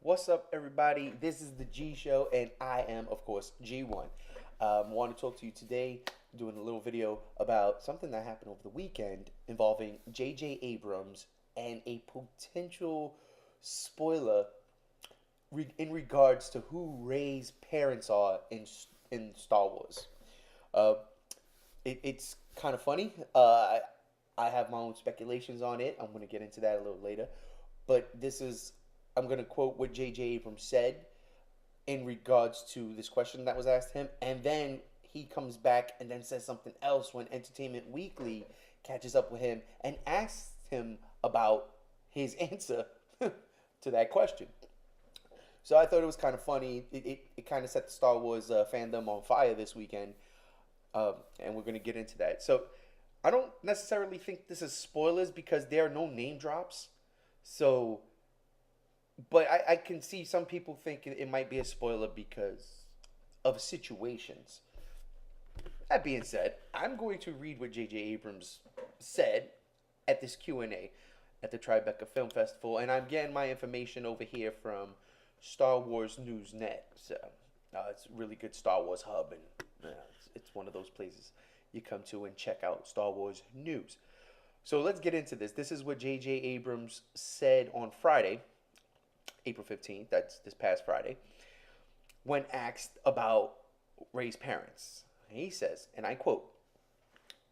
What's up, everybody? This is the G Show, and I am, of course, G1. Want to talk to you today, doing a little video about something that happened over the weekend involving JJ Abrams and a potential spoiler in regards to who Rey's parents are in Star Wars. Uh, it's kind of funny. I have my own speculations on it. I'm going to get into that a little later. But I'm going to quote what J.J. Abrams said in regards to this question that was asked him. And then he comes back and then says something else when Entertainment Weekly catches up with him and asks him about his answer to that question. So I thought it was kind of funny. It kind of set the Star Wars fandom on fire this weekend. And we're going to get into that. So I don't necessarily think this is spoilers because there are no name drops. So, but I can see some people think it might be a spoiler because of situations. That being said, I'm going to read what J.J. Abrams said at this Q&A at the Tribeca Film Festival. And I'm getting my information over here from Star Wars News Net. So, it's a really good Star Wars hub, and it's one of those places you come to and check out Star Wars news. So let's get into this. This is what J.J. Abrams said on Friday, April 15th, that's this past Friday, when asked about Rey's parents. He says, and I quote,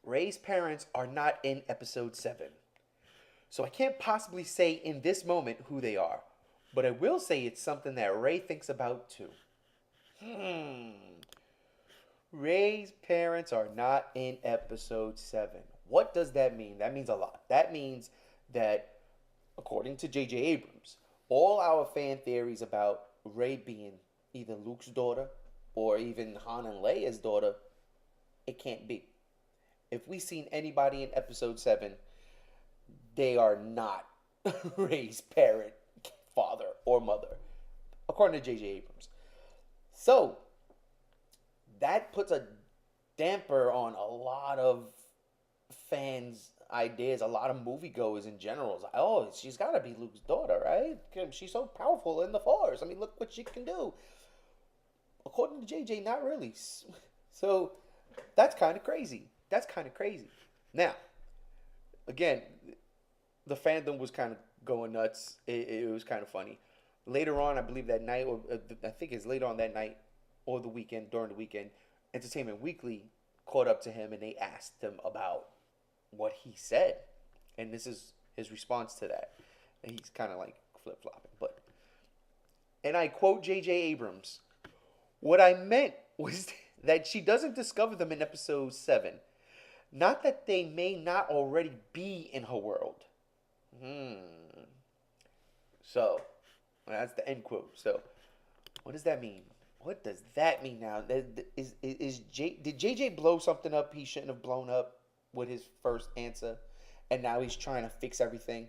"Rey's parents are not in episode 7. So I can't possibly say in this moment who they are, but I will say it's something that Rey thinks about too." Rey's parents are not in episode 7. What does that mean? That means a lot. That means that, according to J.J. Abrams, all our fan theories about Rey being either Luke's daughter or even Han and Leia's daughter, it can't be. If we've seen anybody in episode 7, they are not Rey's parent, father, or mother, according to J.J. Abrams. So, that puts a damper on a lot of fans' ideas, a lot of moviegoers in general. It's like, oh, she's got to be Luke's daughter, right? She's so powerful in the Force. I mean, look what she can do. According to JJ, not really. So that's kind of crazy. That's kind of crazy. Now, again, the fandom was kind of going nuts. It was kind of funny. Later on, I believe that night, or I think it's later on that night or the weekend, during the weekend, Entertainment Weekly caught up to him and they asked him about what he said. And this is his response to that. And he's kind of like flip-flopping. And I quote J.J. Abrams, "What I meant was that she doesn't discover them in episode 7. Not that they may not already be in her world." So, that's the end quote. So, what does that mean? What does that mean now? Did JJ blow something up he shouldn't have blown up with his first answer, and now he's trying to fix everything?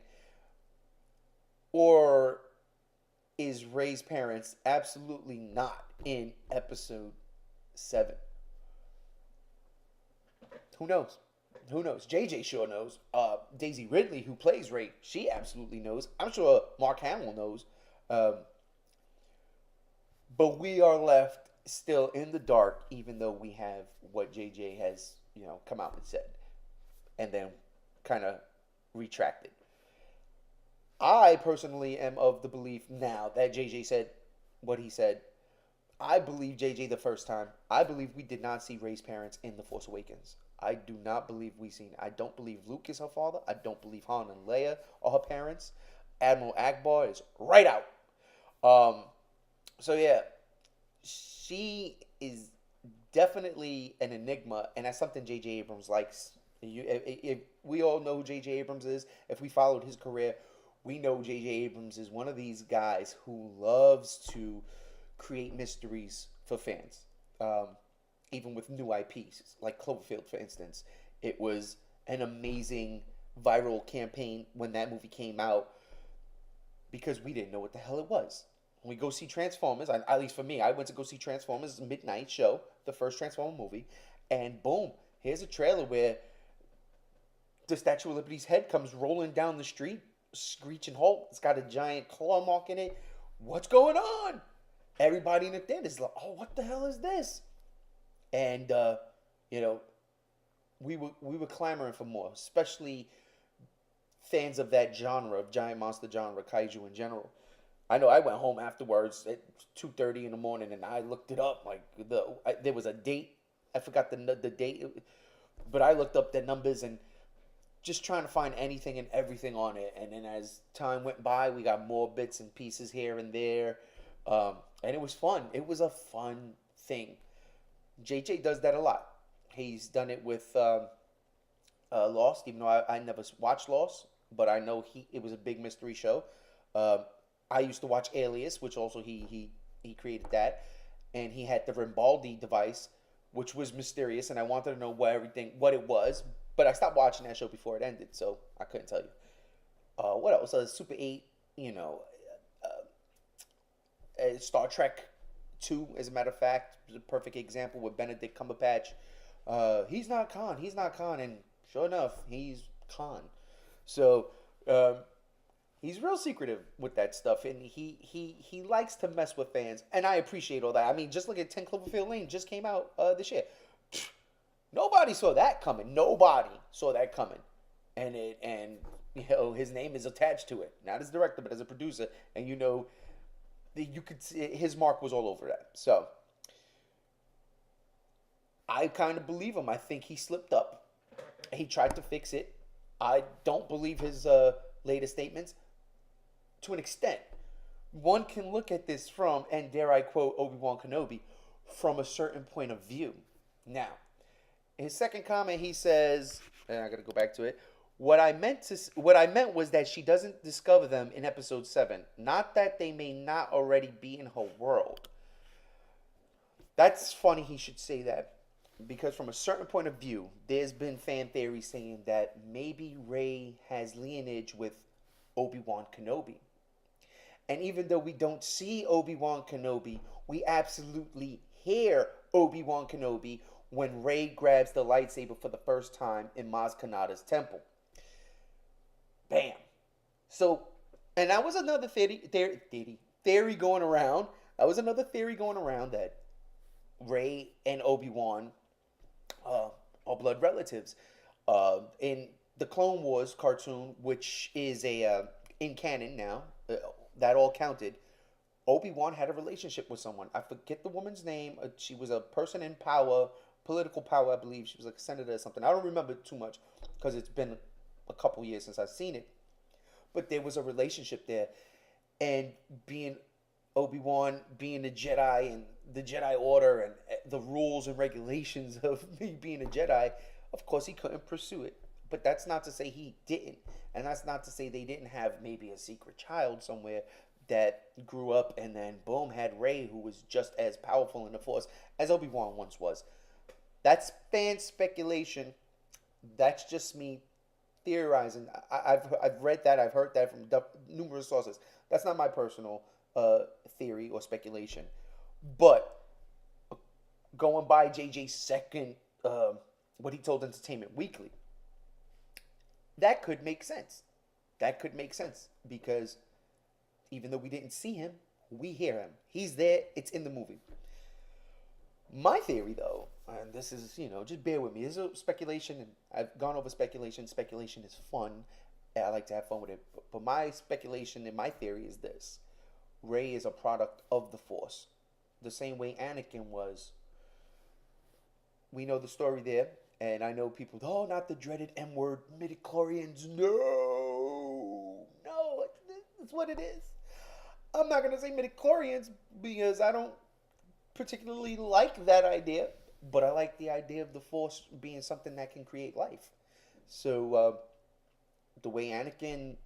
Or is Rey's parents absolutely not in episode 7? Who knows? Who knows? JJ sure knows. Daisy Ridley, who plays Rey, she absolutely knows. I'm sure Mark Hamill knows. But we are left still in the dark, even though we have what JJ has, come out and said, and then kind of retracted. I personally am of the belief now that JJ said what he said. I believe JJ the first time. I believe we did not see Rey's parents in The Force Awakens. I do not believe we seen. I don't believe Luke is her father. I don't believe Han and Leia are her parents. Admiral Akbar is right out. So yeah, she is definitely an enigma, and that's something J.J. Abrams likes. If we all know who J.J. Abrams is, if we followed his career, we know J.J. Abrams is one of these guys who loves to create mysteries for fans. Even with new IPs, like Cloverfield, for instance. It was an amazing viral campaign when that movie came out because we didn't know what the hell it was. When we go see Transformers, at least for me, I went to go see Transformers midnight show, the first Transformer movie, and boom, here's a trailer where the Statue of Liberty's head comes rolling down the street, screeching halt. It's got a giant claw mark in it. what's going on? Everybody in the theater is like, oh, what the hell is this? And you know, we were clamoring for more, especially fans of that genre, of giant monster genre, kaiju in general. I know I went home afterwards at 2:30 in the morning, and I looked it up. Like there was a date. I forgot the date, but I looked up the numbers and just trying to find anything and everything on it. And then as time went by, we got more bits and pieces here and there, and it was fun. It was a fun thing. JJ does that a lot. He's done it with Lost, even though I never watched Lost, but I know it was a big mystery show. Um, I used to watch Alias, which also he created that, and he had the Rimbaldi device, which was mysterious, and I wanted to know what it was, but I stopped watching that show before it ended, so I couldn't tell you. What else? Super 8, you know, Star Trek 2, as a matter of fact, is a perfect example with Benedict Cumberbatch. He's not Khan. He's not Khan, and sure enough, he's Khan. So he's real secretive with that stuff, and he likes to mess with fans, and I appreciate all that. I mean, just look at 10 Cloverfield Lane, just came out this year. Nobody saw that coming. Nobody saw that coming, and you know his name is attached to it, not as director but as a producer, and you know you could see his mark was all over that. So I kind of believe him. I think he slipped up. He tried to fix it. I don't believe his latest statements to an extent. One can look at this from, and dare I quote Obi-Wan Kenobi, from a certain point of view. Now, his second comment, he says, and I got to go back to it. What I meant was that she doesn't discover them in episode 7, not that they may not already be in her world. That's funny he should say that, because from a certain point of view, there's been fan theory saying that maybe Rey has lineage with Obi-Wan Kenobi. And even though we don't see Obi-Wan Kenobi, we absolutely hear Obi-Wan Kenobi when Rey grabs the lightsaber for the first time in Maz Kanata's temple. Bam. So, and that was another theory going around. That was another theory going around that Rey and Obi-Wan are blood relatives. In the Clone Wars cartoon, which is in canon now, that all counted, Obi-Wan had a relationship with someone. I forget the woman's name. She was a person in power, political power, I believe. She was like a senator or something. I don't remember too much because it's been a couple years since I've seen it. But there was a relationship there. And being Obi-Wan, being a Jedi and the Jedi Order and the rules and regulations of me being a Jedi, of course he couldn't pursue it. But that's not to say he didn't. And that's not to say they didn't have maybe a secret child somewhere that grew up and then boom, had Rey, who was just as powerful in the Force as Obi-Wan once was. That's fan speculation. That's just me theorizing. I've read that. I've heard that from numerous sources. That's not my personal theory or speculation. But going by JJ's second, what he told Entertainment Weekly, that could make sense. That could make sense because even though we didn't see him, we hear him. He's there. It's in the movie. My theory, though, and this is, just bear with me. This is speculation, and I've gone over speculation. Speculation is fun. I like to have fun with it. But my speculation and my theory is this. Rey is a product of the Force. The same way Anakin was. We know the story there. And I know people, oh, not the dreaded M-word, midichlorians. No, that's what it is. I'm not going to say midichlorians because I don't particularly like that idea, but I like the idea of the Force being something that can create life. So the way Anakin's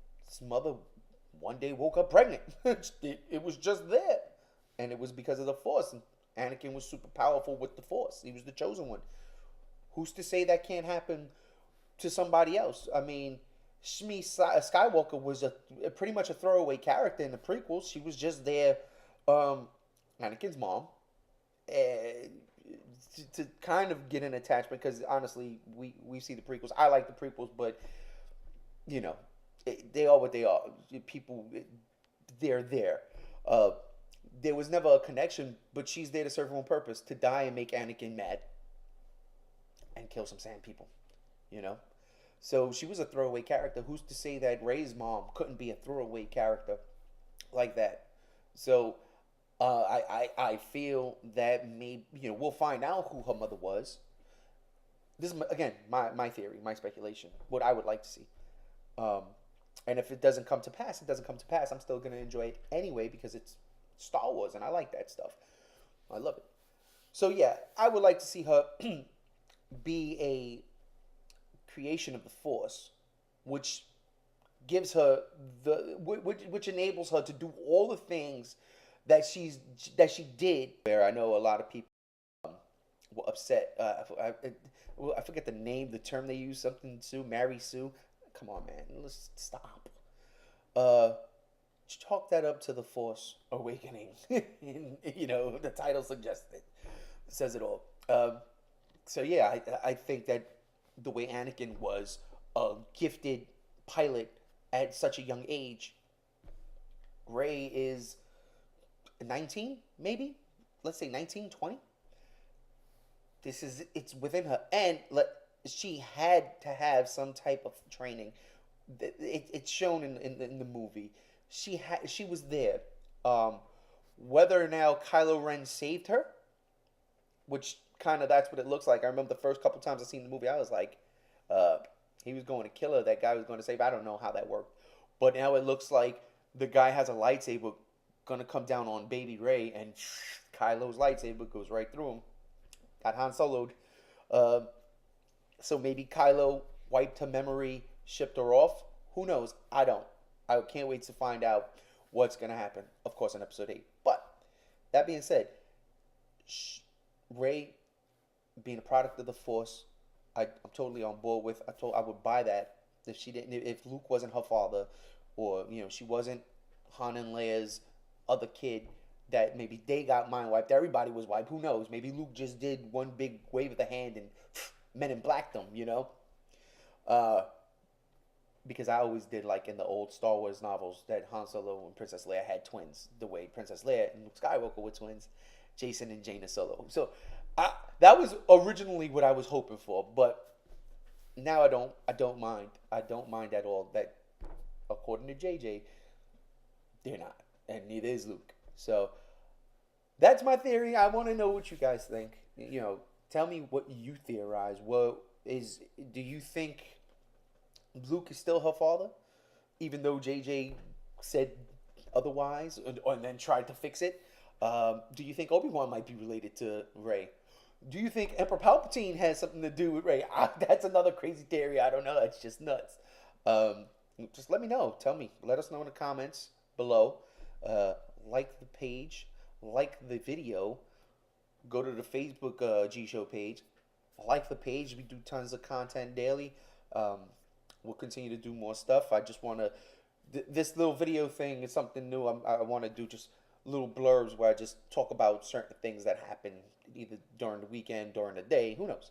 mother one day woke up pregnant, it was just there. And it was because of the Force. And Anakin was super powerful with the Force. He was the chosen one. Who's to say that can't happen to somebody else? I mean, Shmi Skywalker was pretty much a throwaway character in the prequels. She was just there, Anakin's mom, to kind of get an attachment. Because honestly, we see the prequels. I like the prequels, but they are what they are. People, they're there. Uh, there was never a connection, but she's there to serve her own purpose, to die and make Anakin mad and kill some sand people, you know? So she was a throwaway character. Who's to say that Rey's mom couldn't be a throwaway character like that? So I feel that maybe, we'll find out who her mother was. This is, again, my theory, my speculation, what I would like to see. Um, and if it doesn't come to pass, it doesn't come to pass. I'm still going to enjoy it anyway because it's Star Wars and I like that stuff. I love it. So yeah, I would like to see her be a creation of the Force, which gives her which enables her to do all the things that she did. Where I know a lot of people were upset. I forget the name, the term they use. Something Sue, Mary Sue. Come on, man, let's stop. Chalk that up to the Force awakening. The title suggests it, says it all. So yeah, I think that the way Anakin was a gifted pilot at such a young age, Rey is 19, maybe? Let's say 19, 20. It's within her. And she had to have some type of training. It's shown in the movie. She was there. Whether now Kylo Ren saved her, which kind of that's what it looks like. I remember the first couple times I seen the movie, I was like, he was going to kill her. That guy was going to save her. I don't know how that worked. But now it looks like the guy has a lightsaber going to come down on baby Rey, and Kylo's lightsaber goes right through him. Got Han Solo'd. So maybe Kylo wiped her memory, shipped her off. Who knows? I don't. I can't wait to find out what's going to happen, of course, in Episode 8. But that being said, Rey being a product of the Force, I'm totally on board with. I would buy that if Luke wasn't her father, or she wasn't Han and Leia's other kid, that maybe they got mind wiped. Everybody was wiped. Who knows? Maybe Luke just did one big wave of the hand and Men in Blacked them. Because I always did, like in the old Star Wars novels, that Han Solo and Princess Leia had twins. The way Princess Leia and Luke Skywalker were twins, Jason and Jaina Solo. So that was originally what I was hoping for, but now I don't mind. I don't mind at all that, according to JJ, they're not, and neither is Luke. So that's my theory. I want to know what you guys think. Tell me what you theorize. Do you think Luke is still her father, even though JJ said otherwise, and then tried to fix it? Do you think Obi-Wan might be related to Rey? Do you think Emperor Palpatine has something to do with Rey? That's another crazy theory. I don't know. It's just nuts. Just let me know. Tell me. Let us know in the comments below. Like the page. Like the video. Go to the Facebook G Show page. Like the page. We do tons of content daily. We'll continue to do more stuff. I just want to... This little video thing is something new. I want to do just little blurbs where I just talk about certain things that happen either during the weekend, during the day. Who knows?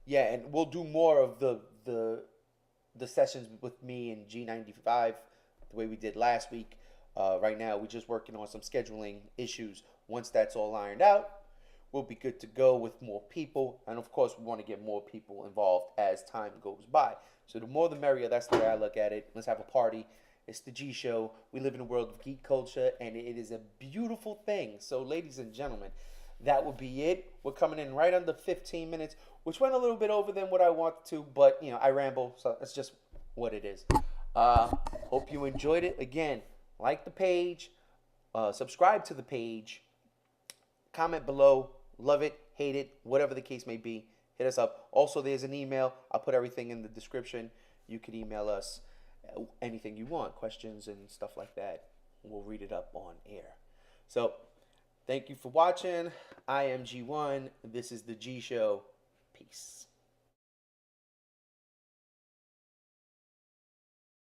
Yeah, and we'll do more of the sessions with me and G95 the way we did last week. Right now, we're just working on some scheduling issues. Once that's all ironed out, we'll be good to go with more people. And of course, we want to get more people involved as time goes by. So the more the merrier. That's the way I look at it. Let's have a party. It's the G Show. We live in a world of geek culture, and it is a beautiful thing. So, ladies and gentlemen, that will be it. We're coming in right under 15 minutes, which went a little bit over than what I wanted to, but, I ramble, so it's just what it is. Hope you enjoyed it. Again, like the page, subscribe to the page, comment below, love it, hate it, whatever the case may be. Hit us up. Also, there's an email. I'll put everything in the description. You can email us anything you want, questions and stuff like that. We'll read it up on air. So, thank you for watching. I am G1. This is the G Show. Peace.